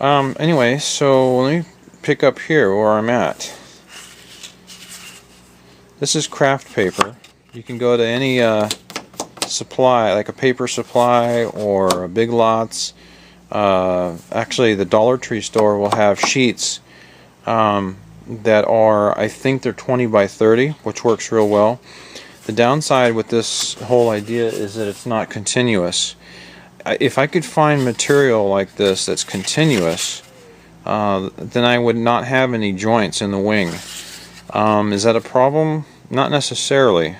Anyway, so let me pick up here where I'm at. This is craft paper. You can go to any supply, like a paper supply or a Big Lots. Actually, the Dollar Tree store will have sheets that are, I think they're 20 by 30, which works real well. The downside with this whole idea is that it's not continuous. If I could find material like this that's continuous, then I would not have any joints in the wing. Is that a problem? Not necessarily.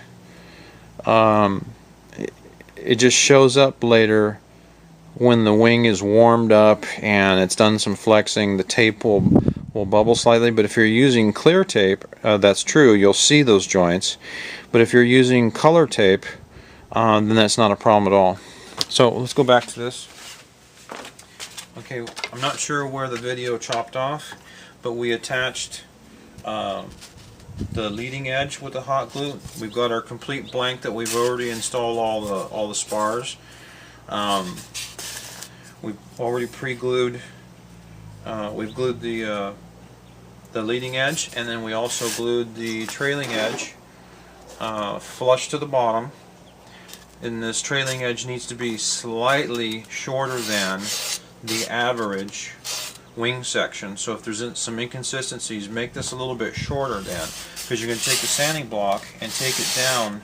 It just shows up later when the wing is warmed up and it's done some flexing. The tape will bubble slightly, but if you're using clear tape, that's true, you'll see those joints. But if you're using color tape, then that's not a problem at all. So let's go back to this. Okay, I'm not sure where the video chopped off, but we attached the leading edge with the hot glue. We've got our complete blank that we've already installed all the spars. We've already pre-glued. We've glued the leading edge, and then we also glued the trailing edge flush to the bottom. And this trailing edge needs to be slightly shorter than the average wing section. So if there's some inconsistencies, make this a little bit shorter then, because you're going to take the sanding block and take it down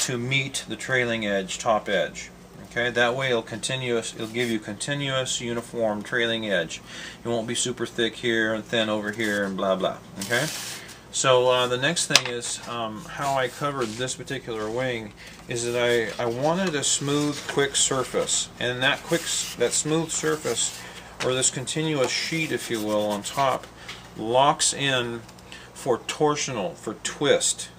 to meet the trailing edge, top edge. Okay, that way it'll give you continuous, uniform trailing edge. It won't be super thick here and thin over here and blah blah. Okay. So the next thing is how I covered this particular wing is that I wanted a smooth, quick surface, and that smooth surface, or this continuous sheet, if you will, on top, locks in for torsional, for twist.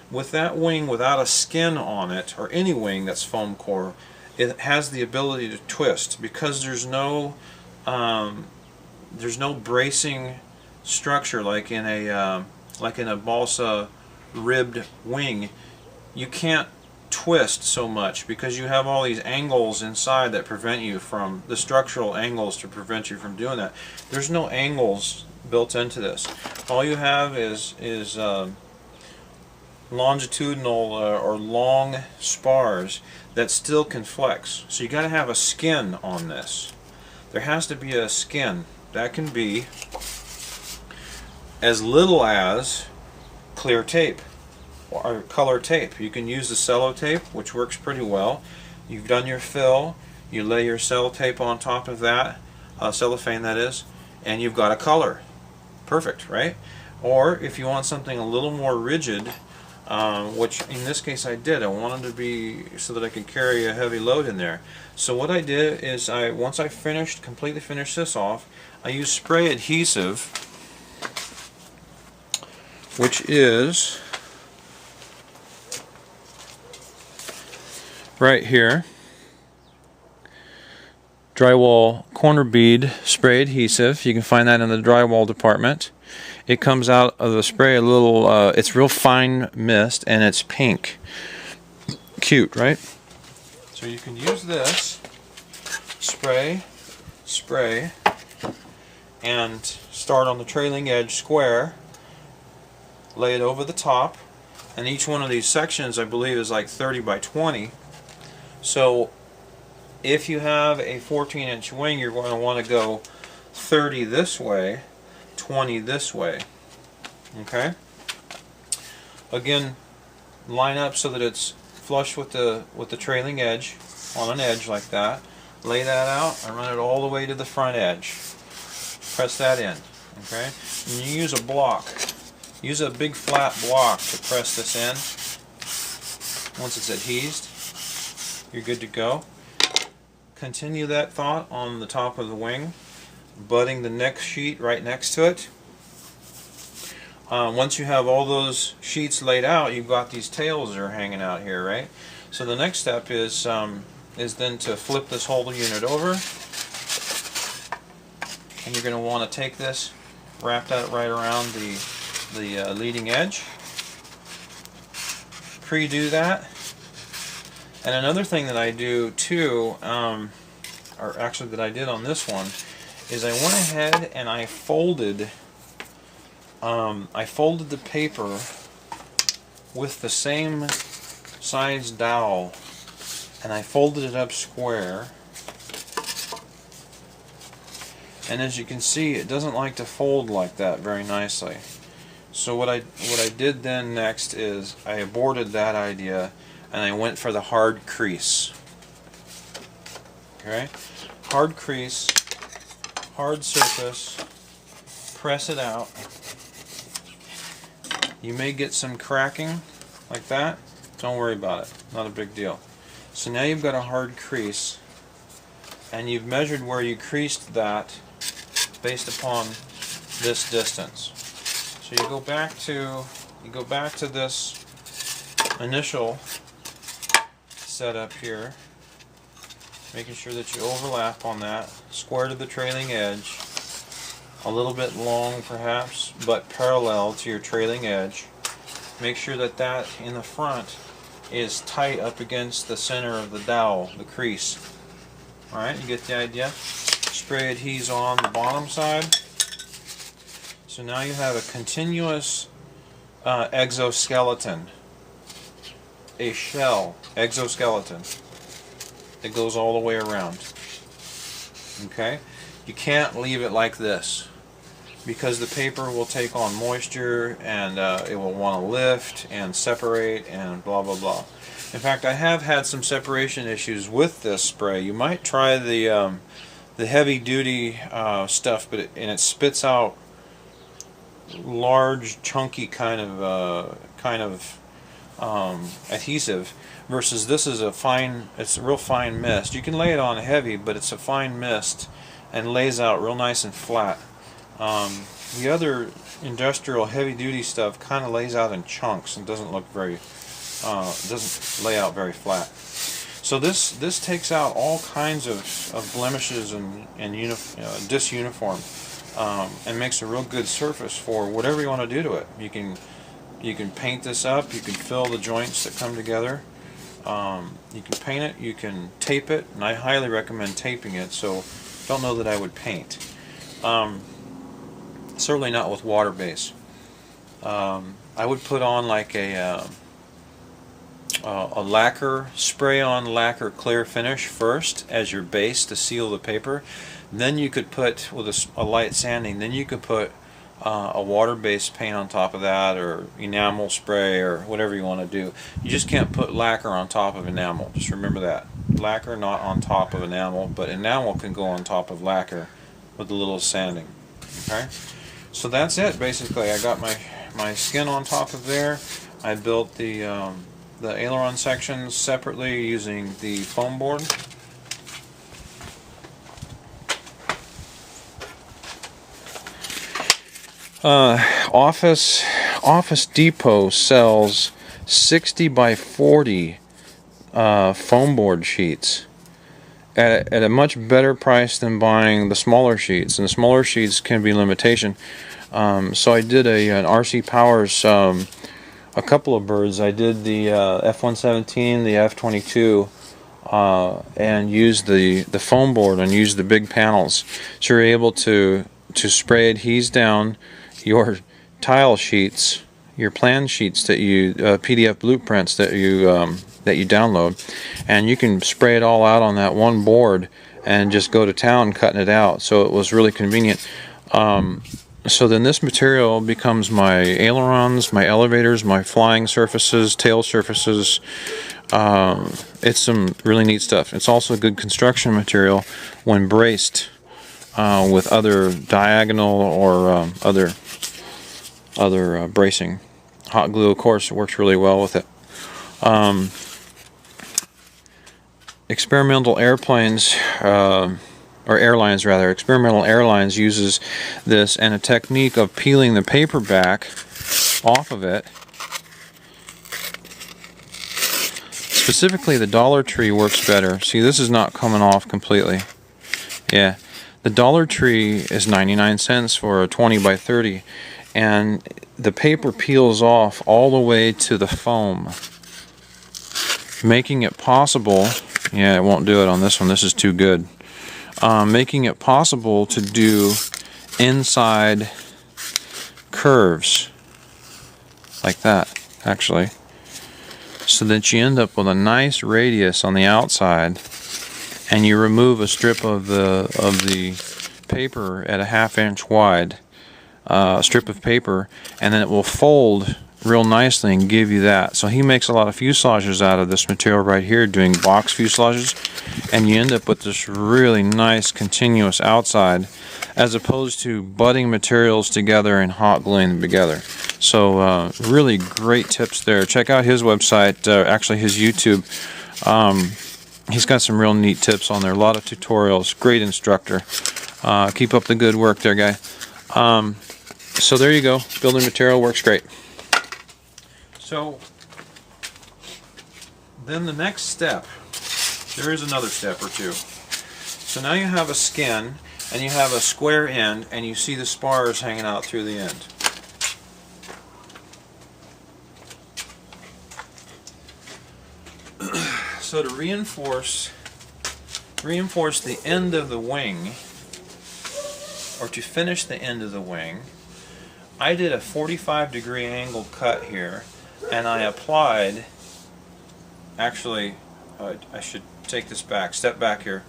With that wing without a skin on it, or any wing that's foam core, it has the ability to twist because there's no bracing structure like in a balsa ribbed wing. You can't twist so much because you have all these angles inside that prevent you from, the structural angles to prevent you from doing that. There's no angles built into this. All you have is longitudinal or long spars that still can flex. So you got to have a skin on this. There has to be a skin. That can be as little as clear tape or color tape. You can use the cello tape, which works pretty well. You've done your fill, you lay your cello tape on top of that, cellophane that is, and you've got a color. Perfect, right? Or if you want something a little more rigid, which in this case I did. I wanted to be so that I could carry a heavy load in there. So what I did is once I completely finished this off, I used spray adhesive, which is right here. Drywall corner bead spray adhesive. You can find that in the drywall department. It comes out of the spray a little, it's real fine mist, and it's pink. Cute, right? So you can use this, spray, and start on the trailing edge square, lay it over the top, and each one of these sections I believe is like 30 by 20. So if you have a 14-inch wing, you're going to want to go 30 this way, 20 this way. Okay? Again, line up so that it's flush with the trailing edge on an edge like that. Lay that out and run it all the way to the front edge. Press that in. Okay? And you use a block. Use a big flat block to press this in. Once it's adhesed, you're good to go. Continue that thought on the top of the wing, butting the next sheet right next to it. Once you have all those sheets laid out, you've got these tails that are hanging out here, right? So the next step is then to flip this whole unit over, and you're going to want to take this, wrap that right around the leading edge, pre-do that. And another thing that I do too, or actually that I did on this one, is I went ahead and I folded the paper with the same size dowel, and I folded it up square. And as you can see, it doesn't like to fold like that very nicely. So what I did then next is I aborted that idea and I went for the hard crease. Okay? Hard crease, hard surface, press it out. You may get some cracking like that. Don't worry about it. Not a big deal. So now you've got a hard crease, and you've measured where you creased that based upon this distance. So you go back to this initial setup here, making sure that you overlap on that, square to the trailing edge, a little bit long perhaps, but parallel to your trailing edge. Make sure that that in the front is tight up against the center of the dowel, the crease. Alright, you get the idea? Spray adhese on the bottom side. So now you have a continuous exoskeleton, a shell exoskeleton that goes all the way around. Okay? You can't leave it like this, because the paper will take on moisture and it will want to lift and separate and blah blah blah. In fact, I have had some separation issues with this spray. You might try the heavy duty stuff, but it spits out large chunky kind of adhesive, versus this is a fine, it's a real fine mist. You can lay it on heavy, but it's a fine mist and lays out real nice and flat. The other industrial heavy duty stuff kind of lays out in chunks and doesn't look very doesn't lay out very flat. So this takes out all kinds of blemishes and disuniform, and makes a real good surface for whatever you want to do to it. You can paint this up, you can fill the joints that come together, you can paint it, you can tape it, and I highly recommend taping it, so don't know that I would paint. Certainly not with water base. I would put on like a lacquer, spray on lacquer clear finish first as your base to seal the paper. Then you could put, with a light sanding, then you could put a water-based paint on top of that, or enamel spray, or whatever you want to do. You just can't put lacquer on top of enamel. Just remember that. Lacquer not on top of enamel, but enamel can go on top of lacquer with a little sanding. Okay? So that's it, basically. I got my skin on top of there. I built the aileron sections separately using the foam board. Office Depot sells 60 by 40 foam board sheets at a much better price than buying the smaller sheets, and the smaller sheets can be limitation. So I did an RC Powers, a couple of birds. I did the F-117, the F-22, and used the foam board and used the big panels, so you're able to spray adhese down your tile sheets, your plan sheets that you PDF blueprints that you download, and you can spray it all out on that one board and just go to town cutting it out. So it was really convenient. So then this material becomes my ailerons, my elevators, my flying surfaces, tail surfaces. It's some really neat stuff. It's also good construction material when braced with other diagonal or other bracing. Hot glue, of course, works really well with it. Experimental airplanes, or airlines rather, Experimental Airlines uses this and a technique of peeling the paper back off of it. Specifically, the Dollar Tree works better. See, this is not coming off completely. Yeah, the Dollar Tree is 99 cents for a 20 by 30, and the paper peels off all the way to the foam, making it possible. Yeah, it won't do it on this one. This is too good. making it possible to do inside curves like that, actually, so that you end up with a nice radius on the outside, and you remove a strip of the paper at a 1/2 inch wide, strip of paper, and then it will fold real nicely and give you that. So he makes a lot of fuselages out of this material right here, doing box fuselages, and you end up with this really nice continuous outside, as opposed to butting materials together and hot gluing them together. So really great tips there. Check out his website, actually his YouTube. He's got some real neat tips on there, a lot of tutorials, great instructor. Keep up the good work there, guy. So there you go, building material works great. So then the next step, there is another step or two. So now you have a skin and you have a square end and you see the spars hanging out through the end. So to reinforce the end of the wing, or to finish the end of the wing, I did a 45-degree angle cut here, and I applied, actually, I should take this back, step back here.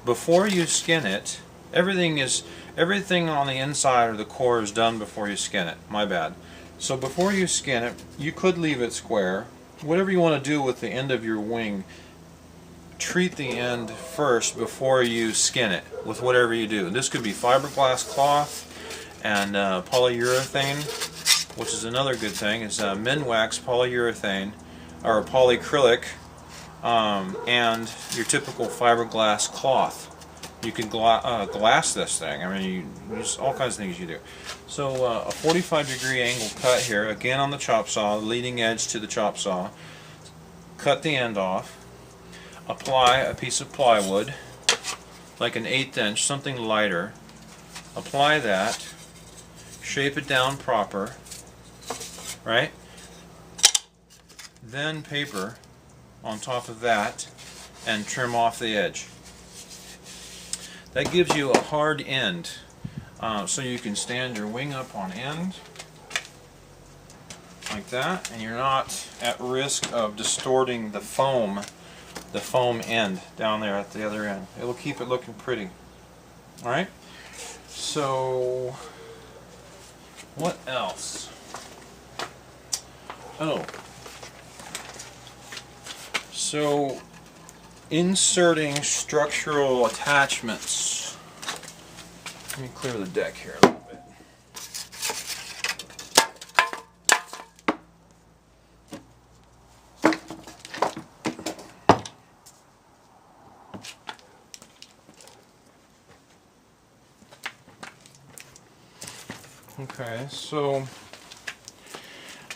Before you skin it, everything on the inside of the core is done before you skin it. My bad. So before you skin it, you could leave it square. Whatever you want to do with the end of your wing, treat the end first before you skin it with whatever you do. This could be fiberglass cloth and polyurethane, which is another good thing. It's Minwax polyurethane or polyacrylic, and your typical fiberglass cloth. You can glass this thing. I mean, there's all kinds of things you do. So a 45-degree angle cut here, again on the chop saw, leading edge to the chop saw. Cut the end off. Apply a piece of plywood, like an 1/8 inch, something lighter. Apply that. Shape it down proper. Right? Then paper on top of that and trim off the edge. That gives you a hard end, so you can stand your wing up on end like that, and you're not at risk of distorting the foam end down there at the other end. It'll keep it looking pretty. Alright? So what else? Oh. So inserting structural attachments. Let me clear the deck here a little bit. Okay, so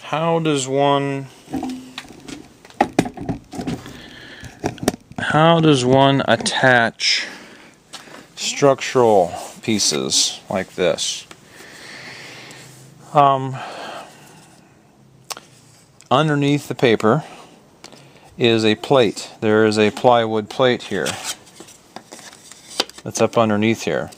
how does one attach structural pieces like this? Underneath the paper is a plate. There is a plywood plate here that's up underneath here.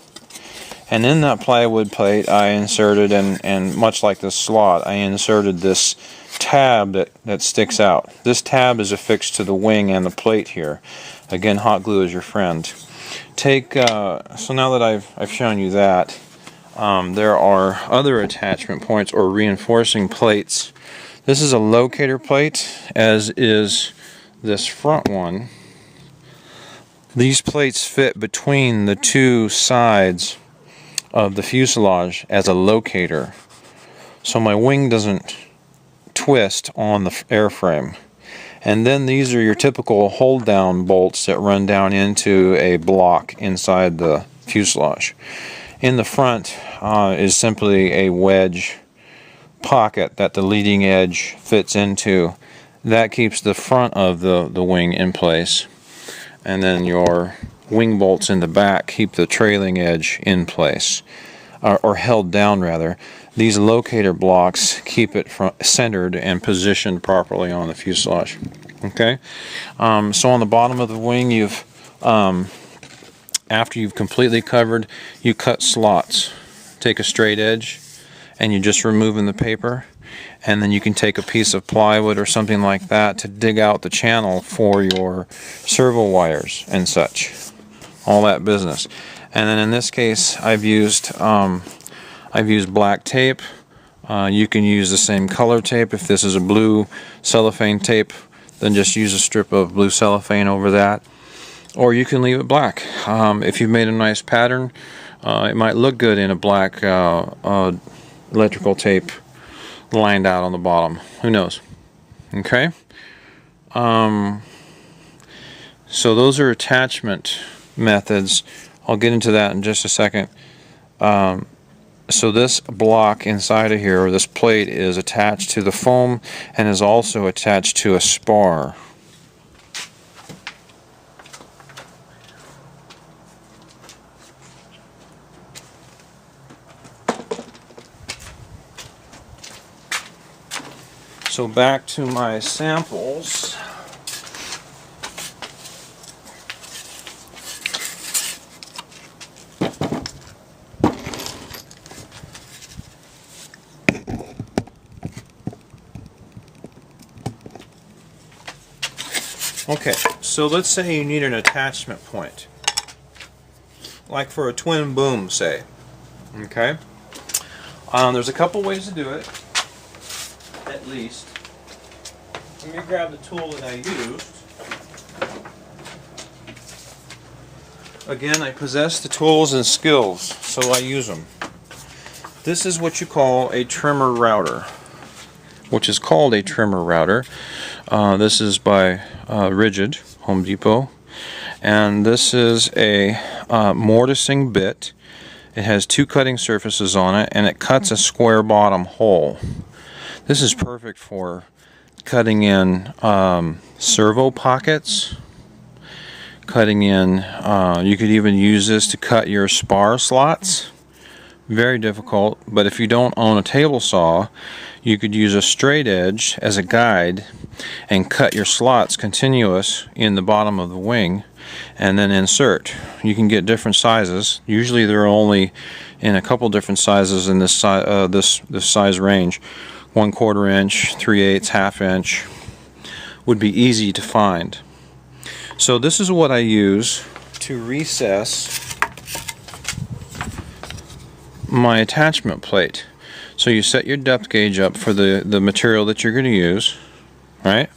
And in that plywood plate I inserted, and much like this slot, I inserted this tab that sticks out. This tab is affixed to the wing and the plate here. Again, hot glue is your friend. So now that I've shown you that, there are other attachment points or reinforcing plates. This is a locator plate, as is this front one. These plates fit between the two sides of the fuselage as a locator, so my wing doesn't twist on the airframe. And then these are your typical hold down bolts that run down into a block inside the fuselage. In the front is simply a wedge pocket that the leading edge fits into. That keeps the front of the wing in place, and then your wing bolts in the back keep the trailing edge in place, or held down rather. These locator blocks keep it centered and positioned properly on the fuselage. Okay, so on the bottom of the wing you've after you've completely covered, you cut slots. Take a straight edge and you're just removing the paper, and then you can take a piece of plywood or something like that to dig out the channel for your servo wires and such, all that business. And then in this case I've used black tape. You can use the same color tape. If this is a blue cellophane tape, then just use a strip of blue cellophane over that, or you can leave it black. If you've made a nice pattern, it might look good in a black electrical tape lined out on the bottom. Who knows? Okay. So those are attachment methods. I'll get into that in just a second. So this block inside of here, or this plate, is attached to the foam and is also attached to a spar. So back to my samples. Okay, so let's say you need an attachment point, like for a twin boom, say. Okay, there's a couple ways to do it, at least. Let me grab the tool that I used. Again, I possess the tools and skills, so I use them. This is what you call a trimmer router, which is called a trimmer router. This is by Rigid, Home Depot, and this is a mortising bit. It has two cutting surfaces on it, and it cuts a square bottom hole. This is perfect for cutting in servo pockets, cutting in, you could even use this to cut your spar slots. Very difficult, but if you don't own a table saw, you could use a straight edge as a guide and cut your slots continuous in the bottom of the wing and then insert. You can get different sizes. Usually they're only in a couple different sizes in this size range. 1/4 inch, 3/8, ½ inch would be easy to find. So this is what I use to recess my attachment plate. So you set your depth gauge up for the material that you're going to use, right?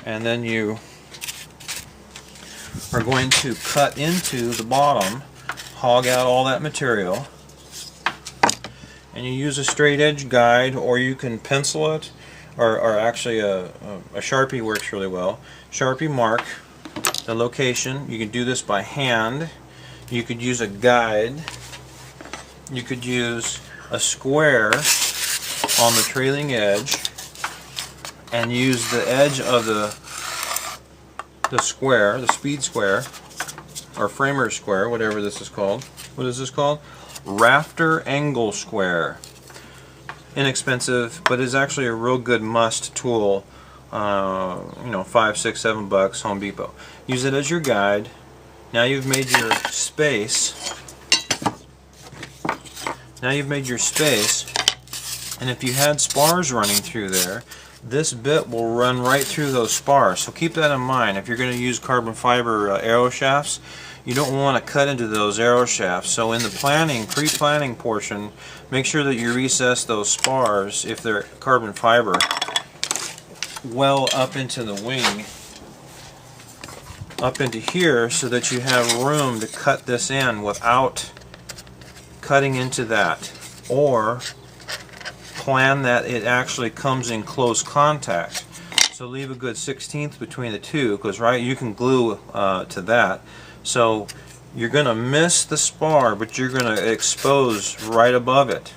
And then you are going to cut into the bottom, hog out all that material, and you use a straight edge guide, or you can pencil it, or actually a Sharpie works really well. Sharpie mark the location. You can do this by hand. You could use a guide. You could use a square on the trailing edge and use the edge of the square, the speed square, or framer square, whatever this is called. What is this called? Rafter angle square. Inexpensive, but is actually a real good must tool. You know, $5, $6, $7, Home Depot. Use it as your guide. Now you've made your space. Now you've made your space, and if you had spars running through there, this bit will run right through those spars. So keep that in mind. If you're going to use carbon fiber arrow shafts, you don't want to cut into those arrow shafts. So in the pre-planning portion, make sure that you recess those spars, if they're carbon fiber, well up into the wing, up into here, so that you have room to cut this in without cutting into that, or plan that it actually comes in close contact. So leave a good 1/16 between the two, because right, you can glue to that. So you're going to miss the spar, but you're going to expose right above it.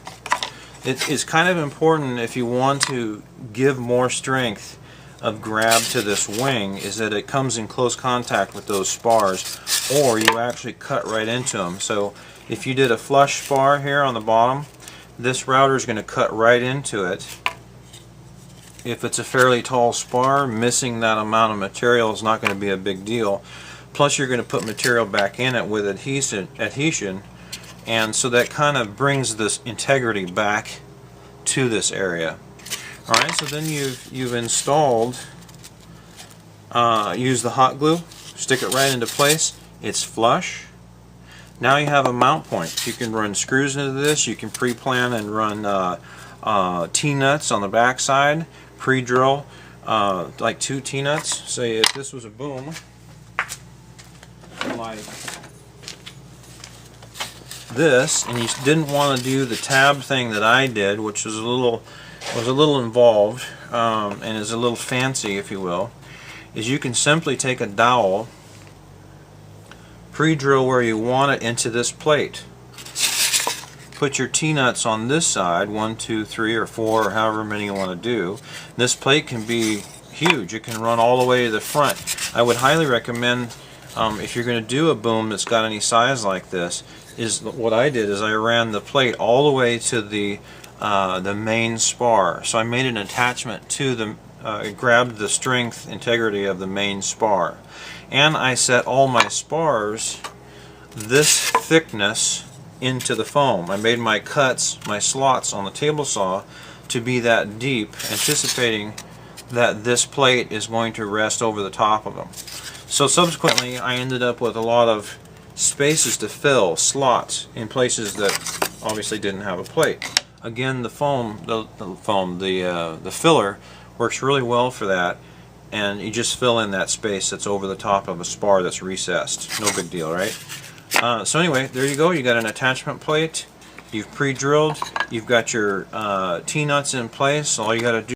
It is kind of important, if you want to give more strength of grab to this wing, is that it comes in close contact with those spars, or you actually cut right into them. So if you did a flush spar here on the bottom, this router is going to cut right into it. If it's a fairly tall spar, missing that amount of material is not going to be a big deal. Plus you're going to put material back in it with adhesion, and so that kind of brings this integrity back to this area. Alright, so then you've installed, use the hot glue, stick it right into place. It's flush. Now you have a mount point. You can run screws into this. You can pre-plan and run T-nuts on the back side, pre-drill like 2 T-nuts. Say if this was a boom like this, and you didn't want to do the tab thing that I did, which was a little involved and is a little fancy, if you will, is you can simply take a dowel, pre-drill where you want it into this plate. Put your T-nuts on this side, 1, 2, 3, or 4, or however many you want to do. This plate can be huge. It can run all the way to the front. I would highly recommend, if you're going to do a boom that's got any size like this, is what I did is I ran the plate all the way to the main spar. So I made an attachment to the, it grabbed the strength integrity of the main spar. And I set all my spars this thickness into the foam. I made my cuts, my slots on the table saw to be that deep, anticipating that this plate is going to rest over the top of them. So subsequently I ended up with a lot of spaces to fill, slots in places that obviously didn't have a plate. Again, the filler works really well for that, and you just fill in that space that's over the top of a spar that's recessed. No big deal, right? So anyway, there you go. You got an attachment plate. You've pre-drilled. You've got your T-nuts in place. All you got to do